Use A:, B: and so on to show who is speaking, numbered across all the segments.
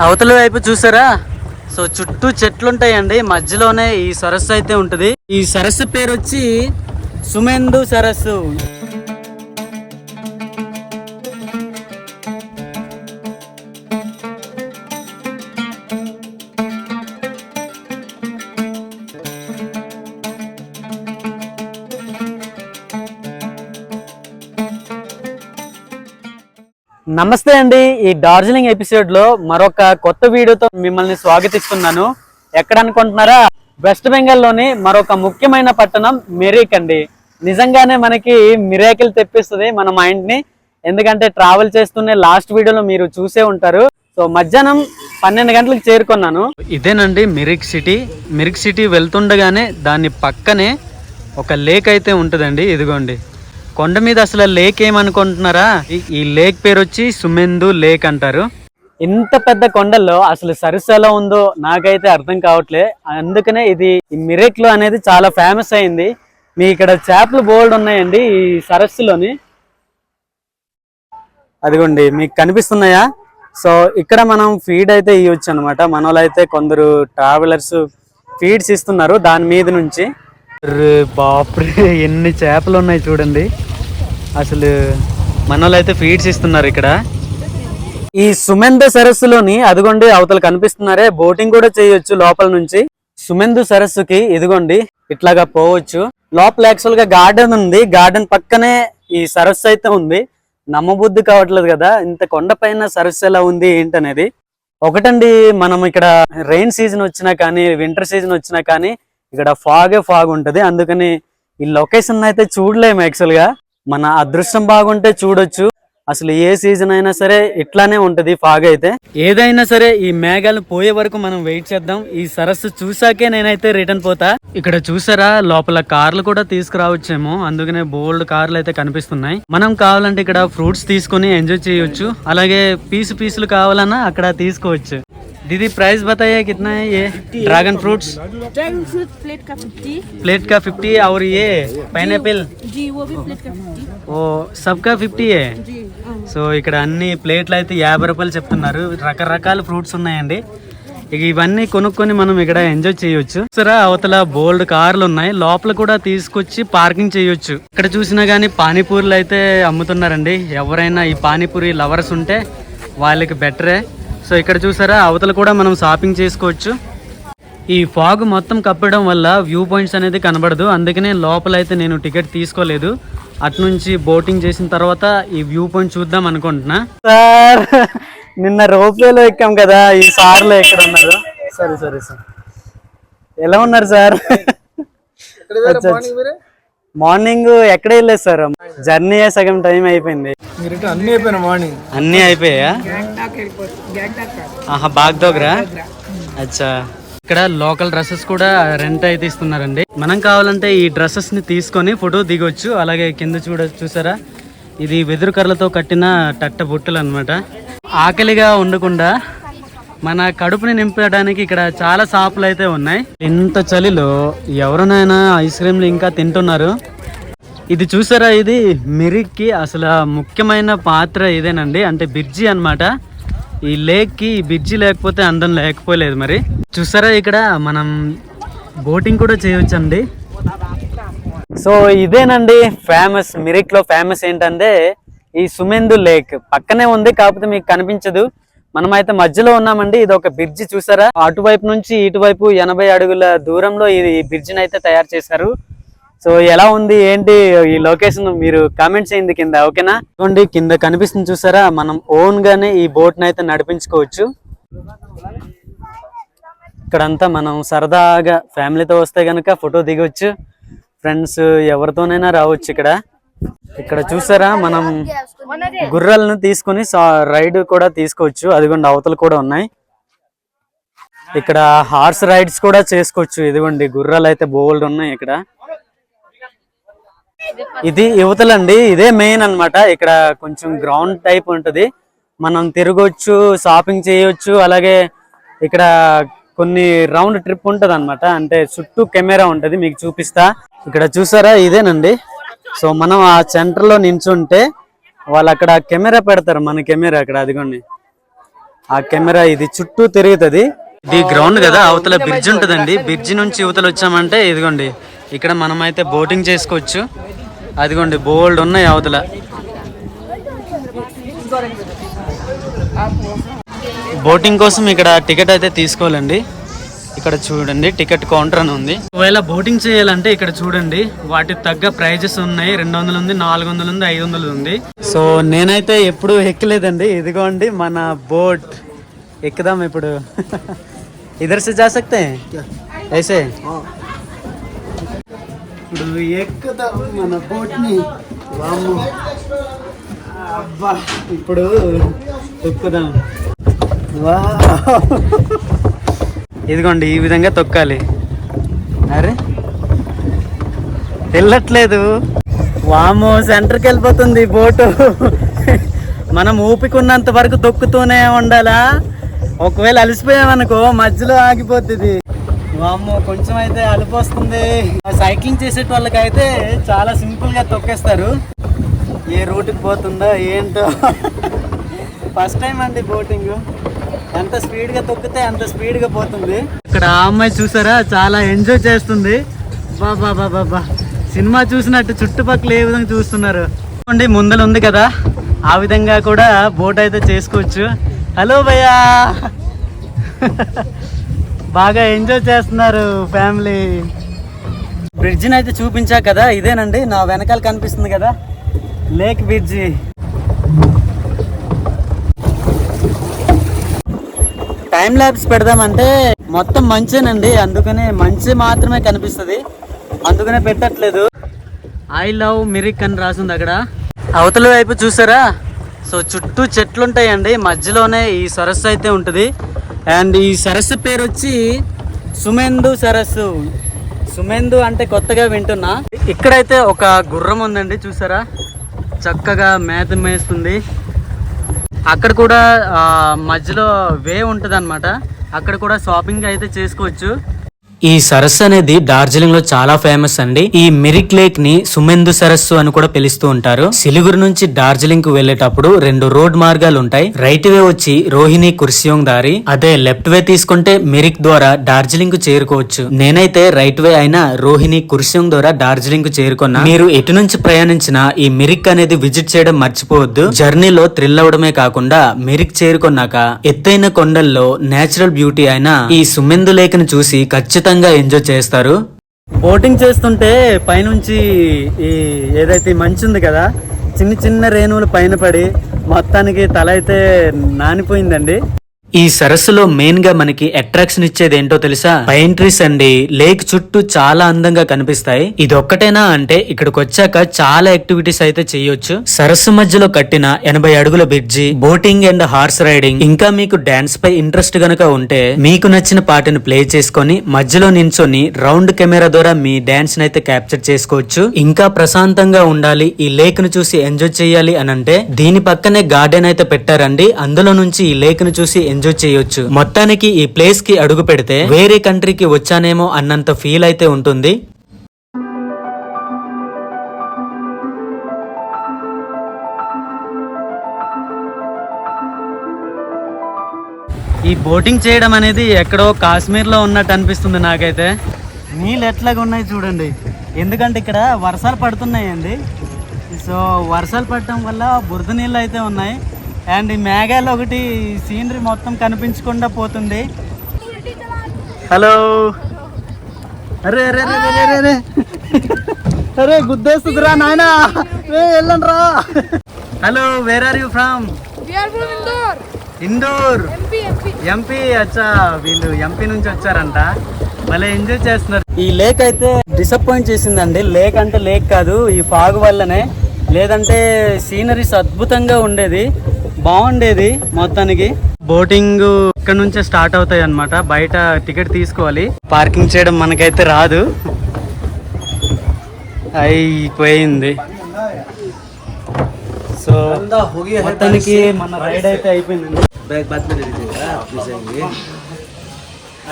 A: అవతల వైపు చూసారా? సో చుట్టూ చెట్లు ఉంటాయండి, మధ్యలోనే ఈ సరస్సు అయితే ఉంటుంది. ఈ సరస్సు పేరు వచ్చి సుమేందు సరస్సు. నమస్తే అండి. ఈ డార్జిలింగ్ ఎపిసోడ్ లో మరొక కొత్త వీడియోతో మిమ్మల్ని స్వాగతిస్తున్నాను. ఎక్కడ అనుకుంటున్నారా? వెస్ట్ బెంగాల్ లోని మరొక ముఖ్యమైన పట్టణం మెరిక్ అండి. నిజంగానే మనకి మిరాకిల్ తెప్పిస్తుంది మన మైండ్ ని. ఎందుకంటే ట్రావెల్ చేస్తూనే లాస్ట్ వీడియోలో మీరు చూసే ఉంటారు. సో మధ్యాహ్నం 12 గంటలకు చేరుకున్నాను. ఇదేనండి మిరిక్ సిటీ. మిరిక్ సిటీ వెళ్తుండగానే దాని పక్కనే ఒక లేక్ అయితే ఉంటుందండి. ఇదిగోండి కొండ మీద. అసలు లేక్ ఏమనుకుంటున్నారా? ఈ లేక్ పేరు వచ్చి సుమేందు లేక్ అంటారు. ఇంత పెద్ద కొండల్లో అసలు సరస్సు ఎలా ఉందో నాకైతే అర్థం కావట్లే. అందుకనే ఇది మిరిక్ లో అనేది చాలా ఫేమస్ అయింది. మీ ఇక్కడ చేపలు బోల్డ్ ఉన్నాయండి ఈ సరస్సులోని. అదిగోండి మీకు కనిపిస్తున్నాయా? సో ఇక్కడ మనం ఫీడ్ అయితే ఇవ్వచ్చు అనమాట. మన వాళ్ళు అయితే కొందరు ట్రావెలర్స్ ఫీడ్స్ ఇస్తున్నారు దాని మీద నుంచి. బాప్రే ఎన్ని చేపలు ఉన్నాయి చూడండి. అసలు మన వాళ్ళు అయితే ఫీడ్స్ ఇస్తున్నారు ఇక్కడ. ఈ సుమేందు సరస్సులోని అదిగోండి అవతల కనిపిస్తున్నారే, బోటింగ్ కూడా చేయొచ్చు లోపల నుంచి. సుమేందు సరస్సుకి ఇదిగోండి ఇట్లాగా పోవచ్చు. లోపల యాక్చువల్ గా గార్డెన్ ఉంది. గార్డెన్ పక్కనే ఈ సరస్సు అయితే ఉంది. నమ్మబుద్ధి కావట్లేదు కదా, ఇంత కొండ పైన సరస్సు ఎలా ఉంది ఏంటనేది. ఒకటండి, మనం ఇక్కడ రెయిన్ సీజన్ వచ్చినా కానీ వింటర్ సీజన్ వచ్చినా కానీ ఇక్కడ ఫాగ్ ఉంటది. అందుకని ఈ లొకేషన్ అయితే చూడలేము. యాక్చువల్ గా మన అదృష్టం బాగుంటే చూడొచ్చు. అసలు ఏ సీజన్ అయినా సరే ఇట్లానే ఉంటది ఫాగ్ అయితే. ఏదైనా సరే ఈ మేఘాలు పోయే వరకు మనం వెయిట్ చేద్దాం. ఈ సరస్సు చూసాకే నేనైతే రిటర్న్ పోతా. ఇక్కడ చూసారా లోపల కార్లు కూడా తీసుకురావచ్చేమో, అందుకనే బోల్డ్ కార్లు అయితే కనిపిస్తున్నాయి. మనం కావాలంటే ఇక్కడ ఫ్రూట్స్ తీసుకొని ఎంజాయ్ చేయొచ్చు. అలాగే పీసులు కావాలన్నా అక్కడ తీసుకోవచ్చు. दीदी प्राइस बताइए कितना है ये dragon fruits?
B: Dragon fruit plate का 50
A: और ये पाइनएप्पल
B: जी वो भी प्लेट का 50.
A: वो सबका 50 है
B: जी.
A: సో ఇక్కడ అన్ని ప్లేట్లు అయితే 50 రూపాయలు చెప్తున్నారు. రకరకాల ఫ్రూట్స్ ఉన్నాయండి. ఇక ఇవన్నీ కొనుక్కొని మనం ఇక్కడ ఎంజాయ్ చేయొచ్చు. సరే అవతల బోల్డ్ కార్లు ఉన్నాయి, లోపల కూడా తీసుకొచ్చి పార్కింగ్ చేయొచ్చు. ఇక్కడ చూసినా గానీ పానీపూరీలు అయితే అమ్ముతున్నారండి. ఎవరైనా ఈ పానీపూరి లవర్స్ ఉంటే వాళ్ళకి బెటరే. సో ఇక్కడ చూసారా అవతల కూడా మనం షాపింగ్ చేసుకోవచ్చు. ఈ ఫాగ్ మొత్తం కప్పడం వల్ల వ్యూ పాయింట్స్ అనేది కనబడదు. అందుకనే లోపల అయితే నేను టికెట్ తీసుకోలేదు. అటు నుంచి బోటింగ్ చేసిన తర్వాత ఈ వ్యూ పాయింట్ చూద్దాం అనుకుంటున్నా. సార్ నిన్న రోప్వేలో ఎక్కాం కదా, ఈ సార్లో ఎక్కడ ఉన్నారు? సరే సార్ ఎలా ఉన్నారు సార్? మార్నింగ్ ఎక్కడ వెళ్ళలేదు సార్, జర్నీ సగం టైం అయిపోయింది. అన్ని అయిపోయా? బాగ్దోగ్రా. అచ్చా, ఇక్కడ లోకల్ డ్రెస్సెస్ కూడా రెంట్ అయితే ఇస్తున్నారండి. మనం కావాలంటే ఈ డ్రెస్సెస్ ని తీసుకొని ఫోటో దిగొచ్చు. అలాగే కింద చూసారా ఇది వెదురు కర్రలతో కట్టిన టట్ట బుట్టలు అనమాట. ఆకలిగా ఉండకుండా మన కడుపుని నింపడానికి ఇక్కడ చాలా షాపులు అయితే ఉన్నాయి. ఇంత చలిలో ఎవరినైనా ఐస్ క్రీమ్లు ఇంకా తింటున్నారు. ఇది చూసారా, ఇది మిరిక్ కి అసలు ముఖ్యమైన పాత్ర ఇదేనండి. అంటే బ్రిడ్జి అన్నమాట. ఈ లేక్ కి బ్రిడ్జి లేకపోతే అందం లేకపోలేదు. మరి చూసారా ఇక్కడ మనం బోటింగ్ కూడా చేయొచ్చండి. సో ఇదేనండి ఫేమస్. మిరిక్ లో ఫేమస్ ఏంటంటే ఈ సుమేందు లేక్ పక్కనే ఉంది, కాకపోతే మీకు కనిపించదు. మనమైతే మధ్యలో ఉన్నామండి. ఇది ఒక బ్రిడ్జి చూసారా, అటువైపు నుంచి ఇటువైపు 80 అడుగుల దూరంలో ఈ బ్రిడ్జిని అయితే తయారు చేశారు. సో ఎలా ఉంది ఏంటి ఈ లొకేషన్ మీరు కామెంట్ చేయండి కింద, ఓకేనా? చూడండి కింద కనిపిస్తుంది చూసారా, మనం ఓన్ గానే ఈ బోట్ ని అయితే నడిపించుకోవచ్చు. ఇక్కడంతా మనం సరదాగా ఫ్యామిలీతో వస్తే గనక ఫోటో దిగవచ్చు. ఫ్రెండ్స్ ఎవరితోనైనా రావచ్చు. ఇక్కడ చూసారా మనం గుర్రాలను తీసుకొని రైడ్ కూడా తీసుకోవచ్చు. అదిగోండి అవతలు కూడా ఉన్నాయి. ఇక్కడ హార్స్ రైడ్స్ కూడా చేసుకోవచ్చు. ఇదిగోండి గుర్రాలు అయితే బోల్డ్ ఉన్నాయి ఇక్కడ. ఇది యువతలండి, ఇదే మెయిన్ అన్నమాట. ఇక్కడ కొంచెం గ్రౌండ్ టైప్ ఉంటది, మనం తిరగొచ్చు, షాపింగ్ చేయొచ్చు. అలాగే ఇక్కడ కొన్ని రౌండ్ ట్రిప్ ఉంటది అనమాట. అంటే చుట్టూ కెమెరా ఉంటది, మీకు చూపిస్తా. ఇక్కడ చూసారా ఇదేనండి. సో మనం ఆ సెంటర్ లో నించుంటే వాళ్ళు అక్కడ కెమెరా పెడతారు, మన కెమెరా అక్కడ. అదిగోండి ఆ కెమెరా ఇది చుట్టూ తిరుగుతుంది. ఇది గ్రౌండ్ కదా, అవతల బ్రిడ్జ్ ఉంటుందండి. బ్రిడ్జ్ నుంచి యువతలు వచ్చామంటే ఇదిగోండి ఇక్కడ మనం అయితే బోటింగ్ చేసుకోవచ్చు. అదిగోండి బోల్డ్ ఉన్నాయి అవతల. బోటింగ్ కోసం ఇక్కడ టికెట్ అయితే తీసుకోవాలండి. ఇక్కడ చూడండి టికెట్ కౌంటర్ అని ఉంది. ఒకవేళ బోటింగ్ చేయాలంటే ఇక్కడ చూడండి వాటికి తగ్గ ప్రైజెస్ ఉన్నాయి. 200 ఉంది, 400 ఉంది, 500 ఉంది. సో నేనైతే ఎప్పుడు ఎక్కలేదండి. ఇదిగోండి మన బోట్ ఎక్కుదాం ఇప్పుడు. ఇద్దరు से जा सकते हैं ऐसे. ఇప్పుడు ఎక్కుదాం మన బోట్ ని. అబ్బా ఇప్పుడు ఎక్కుదాం. ఇదిగోండి ఈ విధంగా తొక్కాలి. అరే వెళ్ళట్లేదు. వామో సెంటర్కి వెళ్ళిపోతుంది బోటు. మనం ఊపికున్నంత వరకు తొక్కుతూనే ఉండాలా. ఒకవేళ అలసిపోయామనుకో మధ్యలో ఆగిపోతుంది. వామో కొంచెం అయితే అలుపు వస్తుంది. సైక్లింగ్ చేసే వాళ్ళకైతే చాలా సింపుల్ గా తొక్కేస్తారు. ఏ రూట్కి పోతుందో ఏంటో. ఫస్ట్ టైం అండి బోటింగ్. ఎంత స్పీడ్ గా తొక్కితే అంత స్పీడ్ గా పోతుంది. ఇక్కడ ఆ అమ్మాయి చూసారా చాలా ఎంజాయ్ చేస్తుంది. బాబా బాబా సినిమా చూసినట్టు చుట్టుపక్కల ఏ విధంగా చూస్తున్నారు. ముందర ఉంది కదా ఆ విధంగా కూడా బోట్ అయితే చేసుకోవచ్చు. హలో భయ్యా. బాగా ఎంజాయ్ చేస్తున్నారు ఫ్యామిలీ. బ్రిడ్జిని అయితే చూపించా కదా, ఇదేనండి నా వెనకాల కనిపిస్తుంది కదా లేక్ బ్రిడ్జి. టైం ల్యాబ్స్ పెడదామంటే మొత్తం మంచేనండి, అందుకనే మంచి మాత్రమే కనిపిస్తుంది, అందుకనే పెట్టట్లేదు. ఐ లవ్ మిరిక్ అని రాసింది అక్కడ. అవతల వైపు చూసారా, సో చుట్టూ చెట్లు ఉంటాయండి, మధ్యలోనే ఈ సరస్సు అయితే ఉంటుంది. అండ్ ఈ సరస్సు పేరు వచ్చి సుమేందు సరస్సు. సుమేందు అంటే కొత్తగా వింటున్నా. ఇక్కడైతే ఒక గుర్రం ఉందండి చూసారా, చక్కగా మేత మేస్తుంది. అక్కడ కూడా మధ్యలో వే ఉంటుంది అనమాట, అక్కడ కూడా షాపింగ్ అయితే చేసుకోవచ్చు. ఈ సరస్సు అనేది డార్జిలింగ్ లో చాలా ఫేమస్ అండి. ఈ మిరిక్ లేక్ ని సుమేందు సరస్సు అని కూడా పిలుస్తూ ఉంటారు. సిలిగురి నుంచి డార్జిలింగ్ కు వెళ్లేటప్పుడు 2 రోడ్ మార్గాలు ఉంటాయి. రైట్ వే వచ్చి రోహిణి కుర్సియోంగ్ దారి, అదే లెఫ్ట్ వే తీసుకుంటే మిరిక్ ద్వారా డార్జిలింగ్ కు చేరుకోవచ్చు. నేనైతే రైట్ వే అయిన రోహిణి కుర్సియోంగ్ ద్వారా డార్జిలింగ్ కు చేరుకున్నా. మీరు ఎటు నుంచి ప్రయాణించినా ఈ మిరిక్ అనేది విజిట్ చేయడం మర్చిపోవద్దు. జర్నీలో థ్రిల్ అవడమే కాకుండా మిరిక్ చేరుకున్నాక ఎత్తైన కొండల్లో నేచురల్ బ్యూటీ అయిన ఈ సుమేందు లేక్ ని చూసి ఖచ్చితంగా ఎంజాయ్ చేస్తారు. బోటింగ్ చేస్తుంటే పైనుంచి ఈ ఏదైతే మంచు ఉంది కదా, చిన్న చిన్న రేణువులు పైన పడి మొత్తానికి తల అయితే నానిపోయిందండి. ఈ సరస్సులో మెయిన్ గా మనకి అట్రాక్షన్ ఇచ్చేది ఏంటో తెలుసా? పైన్ ట్రీస్ అండి. లేక్ చుట్టూ చాలా అందంగా కనిపిస్తాయి. ఇది ఒక్కటేనా అంటే ఇక్కడికి వచ్చాక చాలా యాక్టివిటీస్ అయితే చేయొచ్చు. సరస్సు మధ్యలో కట్టిన 80 అడుగుల bridge, boating and horse riding, ఇంకా మీకు డాన్స్ పై ఇంట్రెస్ట్ గనక ఉంటే మీకు నచ్చిన పాటను ప్లే చేసుకొని మధ్యలో నించొని రౌండ్ కెమెరా ద్వారా మీ డాన్స్ అయితే క్యాప్చర్ చేసుకోవచ్చు. ఇంకా ప్రశాంతంగా ఉండాలి, ఈ లేక్ ను చూసి ఎంజాయ్ చేయాలి అని అంటే దీని పక్కనే గార్డెన్ అయితే పెట్టారండి. అందులో నుంచి ఈ లేక్ ను చూసి ఎంజాయ్ చేయొచ్చు. మొత్తానికి ఈ ప్లేస్ కి అడుగు పెడితే వేరే కంట్రీకి వచ్చానేమో అన్నంత ఫీల్ అయితే ఉంటుంది. ఈ బోటింగ్ చేయడం అనేది ఎక్కడో కాశ్మీర్ లో ఉన్నట్టు అనిపిస్తుంది నాకైతే. నీళ్ళు ఎట్లాగా ఉన్నాయి చూడండి, ఎందుకంటే ఇక్కడ వర్షాలు పడుతున్నాయండి. సో వర్షాలు పడటం వల్ల బురద నీళ్ళు అయితే ఉన్నాయి. అండ్ ఈ మేఘాలు ఒకటి సీనరీ మొత్తం కనిపించకుండా పోతుంది. హలో, అరే అరే అరే అరే అరే అరే గుద్దేస్తుందిరా నాయనా, వెళ్ళండి రా. Hello, where are you from? Indore, MP. అచ్చా, వీళ్ళు ఎంపీ నుంచి వచ్చారంట, భలే ఎంజాయ్ చేస్తున్నారు. ఈ లేక్ అయితే డిసప్పాయింట్ చేసిందండి. లేక్ అంటే లేక్ కాదు, ఈ ఫాగ్ వల్లనే. లేదంటే సీనరీస్ అద్భుతంగా ఉండేది, బాగుండేది. మొత్తానికి బోటింగ్ ఇక్కడ నుంచే స్టార్ట్ అవుతాయి అన్నమాట. బయట టికెట్ తీసుకోవాలి, పార్కింగ్ చేయడం మనకైతే రాదు. అయిపోయింది. సో మొత్తానికి మన రైడ్ అయితే అయిపోయింది.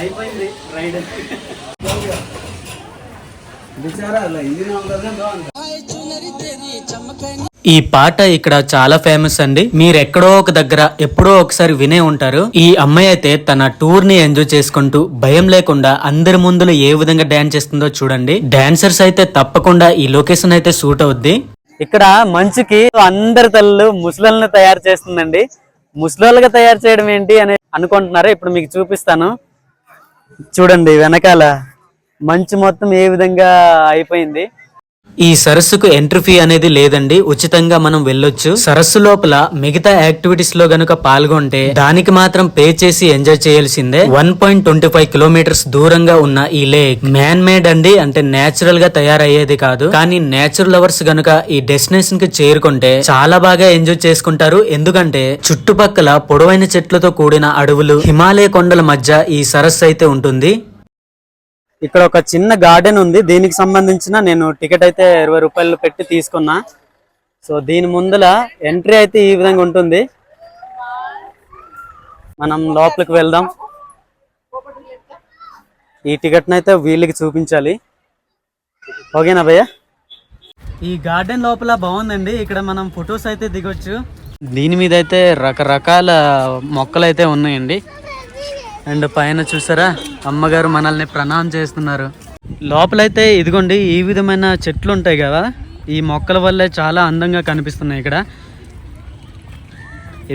A: అయిపోయింది రైడ్. ఈ పాట ఇక్కడ చాలా ఫేమస్ అండి. మీరు ఎక్కడో ఒక దగ్గర ఎప్పుడో ఒకసారి వినే ఉంటారు. ఈ అమ్మాయి అయితే తన టూర్ ని ఎంజాయ్ చేసుకుంటూ భయం లేకుండా అందరి ముందులో ఏ విధంగా డాన్స్ చేస్తుందో చూడండి. డాన్సర్స్ అయితే తప్పకుండా ఈ లొకేషన్ అయితే సూట్ అవుద్ది. ఇక్కడ మంచుకి అందరి తల్లు ముసలోళ్ళని తయారు చేస్తుందండి. ముసలోళ్ళగా తయారు చేయడం ఏంటి అని అనుకుంటున్నారా? ఇప్పుడు మీకు చూపిస్తాను చూడండి. వెనకాల మంచు మొత్తం ఏ విధంగా అయిపోయింది. ఈ సరస్సుకు ఎంట్రీ ఫీ అనేది లేదండి, ఉచితంగా మనం వెళ్ళొచ్చు. సరస్సు లోపల మిగతా యాక్టివిటీస్ లో గనుక పాల్గొంటే దానికి మాత్రం పే చేసి ఎంజాయ్ చేయాల్సిందే. 1.25 కిలోమీటర్స్ దూరంగా ఉన్న ఈ లేక్ మ్యాన్ మేడ్ అండి, అంటే నేచురల్ గా తయారయ్యేది కాదు. కానీ నేచురల్ లవర్స్ గనుక ఈ డెస్టినేషన్ కి చేరుకుంటే చాలా బాగా ఎంజాయ్ చేసుకుంటారు. ఎందుకంటే చుట్టుపక్కల పొడవైన చెట్లతో కూడిన అడవులు, హిమాలయ కొండల మధ్య ఈ సరస్సు అయితే ఉంటుంది. ఇక్కడ ఒక చిన్న గార్డెన్ ఉంది. దీనికి సంబంధించిన నేను టికెట్ అయితే 20 రూపాయలు పెట్టి తీసుకున్నా. సో దీని ముందల ఎంట్రీ అయితే ఈ విధంగా ఉంటుంది. మనం లోపలికి వెళ్దాం. ఈ టికెట్ని అయితే వీళ్ళకి చూపించాలి. ఓకేనా భయ్య? ఈ గార్డెన్ లోపల బాగుందండి. ఇక్కడ మనం ఫొటోస్ అయితే దిగొచ్చు. దీని మీద అయితే రకరకాల మొక్కలు అయితే ఉన్నాయండి. అండ్ పైన చూసారా అమ్మగారు మనల్ని ప్రణామం చేస్తున్నారు. లోపలైతే ఇదిగోండి ఈ విధమైన చెట్లు ఉంటాయి కదా, ఈ మొక్కల వల్లే చాలా అందంగా కనిపిస్తున్నాయి. ఇక్కడ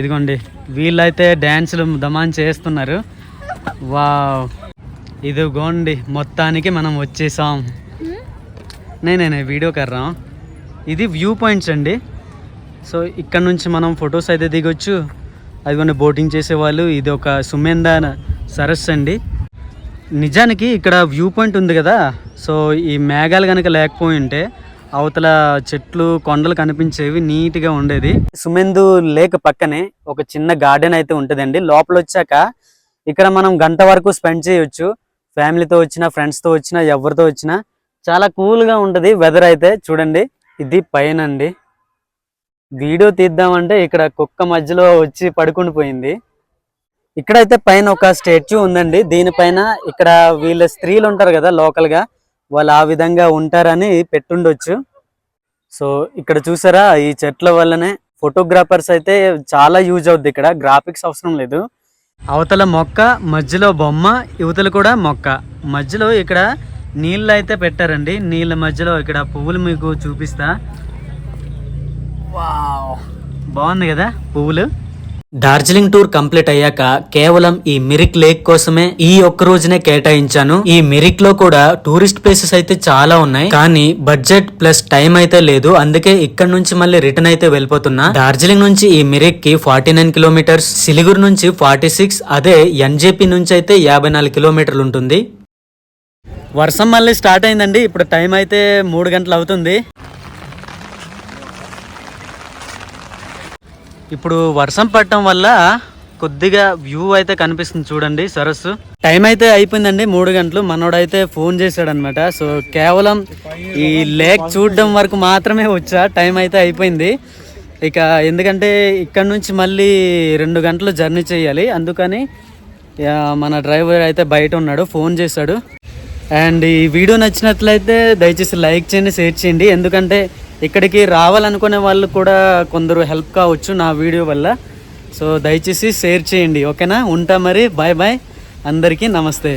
A: ఇదిగోండి వీళ్ళైతే డ్యాన్సులు దమాన్ చేస్తున్నారు. వావ్, ఇదిగోండి మొత్తానికి మనం వచ్చేసాం. నేనే వీడియో కర్రా. ఇది వ్యూ పాయింట్స్ అండి. సో ఇక్కడ నుంచి మనం ఫొటోస్ అయితే దిగొచ్చు. అదిగోండి బోటింగ్ చేసేవాళ్ళు. ఇది ఒక సుమేంద సరస్సు అండి. నిజానికి ఇక్కడ వ్యూ పాయింట్ ఉంది కదా, సో ఈ మేఘాలు కనుక లేకపోయి ఉంటే అవతల చెట్లు కొండలు కనిపించేవి, నీట్గా ఉండేది. సుమేందు లేక్ పక్కనే ఒక చిన్న గార్డెన్ అయితే ఉంటుందండి. లోపల వచ్చాక ఇక్కడ మనం గంట వరకు స్పెండ్ చేయొచ్చు. ఫ్యామిలీతో వచ్చినా, ఫ్రెండ్స్తో వచ్చినా, ఎవరితో వచ్చినా చాలా కూల్గా ఉంటుంది వెదర్ అయితే. చూడండి ఇది పైన అండి. వీడియో తీద్దామంటే ఇక్కడ కుక్క మధ్యలో వచ్చి పడుకుని పోయింది. ఇక్కడైతే పైన ఒక స్టాచ్యూ ఉందండి. దీనిపైన ఇక్కడ వీళ్ళ స్త్రీలు ఉంటారు కదా లోకల్ గా, వాళ్ళు ఆ విధంగా ఉంటారని పెట్టుండొచ్చు. సో ఇక్కడ చూసారా ఈ చెట్ల వల్లనే ఫోటోగ్రాఫర్స్ అయితే చాలా యూజ్ అవుద్ది. ఇక్కడ గ్రాఫిక్స్ అవసరం లేదు. అవతల మొక్క, మధ్యలో బొమ్మ, యువతలు కూడా మొక్క, మధ్యలో ఇక్కడ నీళ్ళు అయితే పెట్టారండి. నీళ్ళ మధ్యలో ఇక్కడ పువ్వులు మీకు చూపిస్తా. వావ్, బాగుంది కదా పువ్వులు. డార్జిలింగ్ టూర్ కంప్లీట్ అయ్యాక కేవలం ఈ మిరిక్ లేక్ కోసమే ఈ ఒక్క రోజునే కేటాయించాను. ఈ మిరిక్ లో కూడా టూరిస్ట్ ప్లేసెస్ అయితే చాలా ఉన్నాయి, కానీ బడ్జెట్ ప్లస్ టైం అయితే లేదు. అందుకే ఇక్కడ నుంచి మళ్ళీ రిటర్న్ అయితే వెళ్ళిపోతున్నా. డార్జిలింగ్ నుంచి ఈ మిరిక్ కి 49 కిలోమీటర్స్, సిలిగురి నుంచి 46, అదే ఎన్జేపీ నుంచి అయితే 54 కిలోమీటర్లు ఉంటుంది. వర్షం మళ్ళీ స్టార్ట్ అయిందండి. ఇప్పుడు టైం అయితే 3 గంటలు అవుతుంది. ఇప్పుడు వర్షం పడటం వల్ల కొద్దిగా వ్యూ అయితే కనిపిస్తుంది చూడండి సరస్సు. టైం అయితే అయిపోయిందండి 3 గంటలు. మనోడైతే ఫోన్ చేశాడు అనమాట. సో కేవలం ఈ లేక్ చూడడం వరకు మాత్రమే వచ్చా. టైం అయితే అయిపోయింది. ఇక ఎందుకంటే ఇక్కడ నుంచి మళ్ళీ 2 గంటలు జర్నీ చేయాలి. అందుకని మన డ్రైవర్ అయితే బయట ఉన్నాడు, ఫోన్ చేశాడు. అండ్ ఈ వీడియో నచ్చినట్లయితే దయచేసి లైక్ చేయండి, షేర్ చేయండి. ఎందుకంటే ఇక్కడికి రావాలనుకునే వాళ్ళు కూడా కొందరు హెల్ప్ కావచ్చు నా వీడియో వల్ల. సో దయచేసి షేర్ చేయండి. ఓకేనా? ఉంటా మరి. బాయ్ బాయ్, అందరికీ నమస్తే.